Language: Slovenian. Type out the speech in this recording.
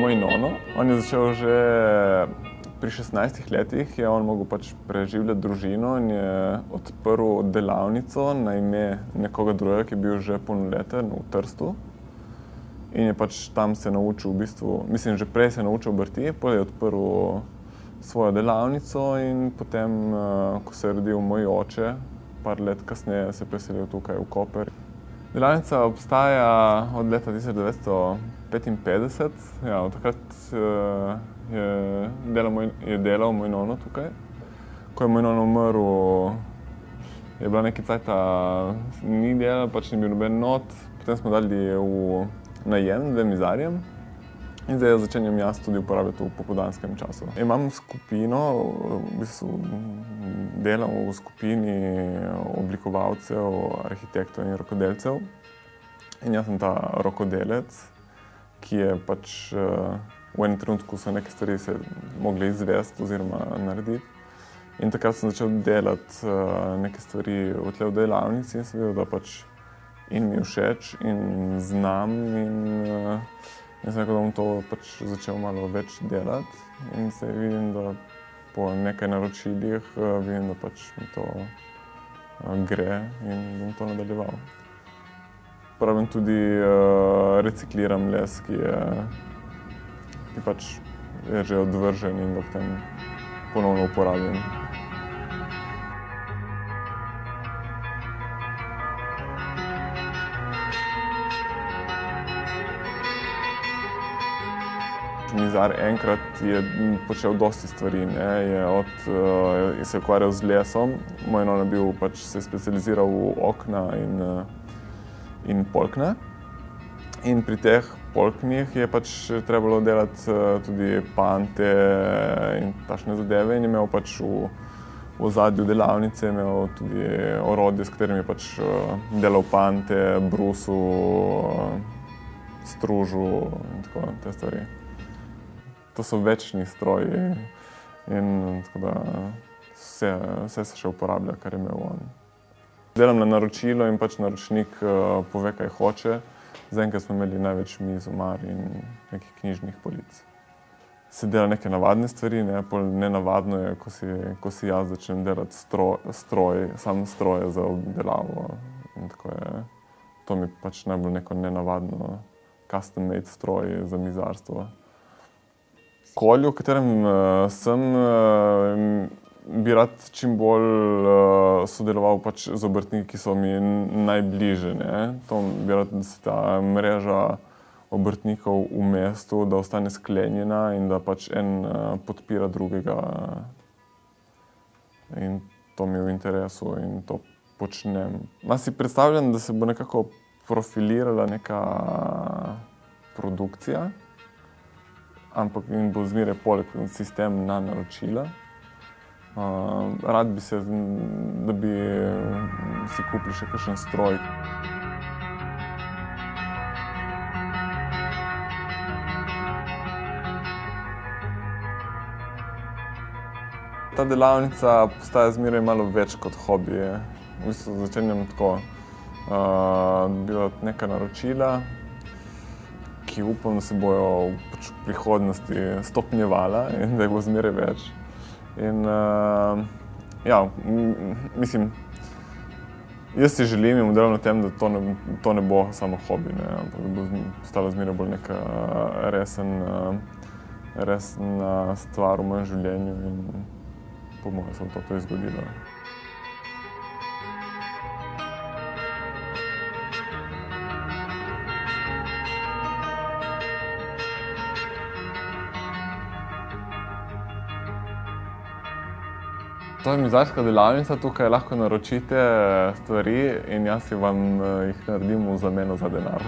moj nono. On je začel že pri 16 letih, je on mogel pač preživljati družino in je odprl delavnico na ime nekoga drugega, ki je bil že polnoleten v Trstu. In je pač tam se naučil v bistvu, mislim, že prej se je naučil obrti, potem je odprl svojo delavnico in potem, ko se je rodil moj oče, par let kasneje se je preselil tukaj v Koper. Delavnica obstaja od leta 1955, ja, od takrat je delal moj nono tukaj. Ko je moj nono umrl, je bila nekaj cajta, ni delal, pač ni bil noben not, potem smo dali v najem 2 mizarjem in zdaj začenjam jaz tudi uporabljati v popoldanskem času. Imam skupino, v bistvu delam v skupini oblikovalcev, arhitektov in rokodelcev. In jaz sem ta rokodelec, ki je pač v enem trenutku so neke stvari se mogli izvesti oziroma narediti. In takrat sem začel delati neke stvari v tle v delavnici in sem videl, da pač in mi všeč in znam in sem rekel, da bom to pač začel malo več delati in se vidim, da po nekaj naročilih vidim, da pač mi to gre in bom to nadaljeval. Uporabljam tudi recikliram les, ki pač je že odvržen in ga potem ponovno uporabljam. Mizar enkrat je počel dosti stvari, se je ukvarjal z lesom. Moj nono je bil pač se specializiral v okna in polkne. In pri teh polknih je pač trebalo delati tudi pante in takšne zadeve in je imel pač v ozadju delavnice imel tudi orodje, s katerim je pač delal pante, brusil, stružil in tako te stvari. To so večni stroji in tako da vse se še uporablja, kar je imel on. Delam na naročilo in pač naročnik pove, kaj hoče. Zaenkrat smo imeli največ miz, omar in nekih knjižnih polic. Se dela neke navadne stvari, pol nenavadno je, ko si jaz začnem delati sam stroje za obdelavo in tako je. To mi pač najbolj neko nenavadno custom made stroj za mizarstvo. V okolju, v katerem sem, bi rad čim bolj sodeloval pač z obrtniki, ki so mi najbližje, To bi rad, da se ta mreža obrtnikov v mestu, da ostane sklenjena in da pač en podpira drugega. In to mi je v interesu in to počnem. Jaz si predstavljam, da se bo nekako profilirala neka produkcija, ampak in bo zmeraj poleg sistem na naročila. Rad bi se, da bi si kupili še kakšen stroj. Ta delavnica postaja zmeraj malo več kot hobi. V bistvu začenjam tako, dobivati neka naročila, ki upam, da se bojo pač v prihodnosti stopnjevala in da jih bo zmeraj več. In ja, mislim, jaz si želim in delam na tem, da to ne bo samo hobi, ampak da bo postala zmeraj bolj neka resna stvar v mojem življenju in po mojem se bo to zgodilo. To je mizarska delavnica, tukaj lahko naročite stvari in jaz si vam jih naredim v zameno za denar.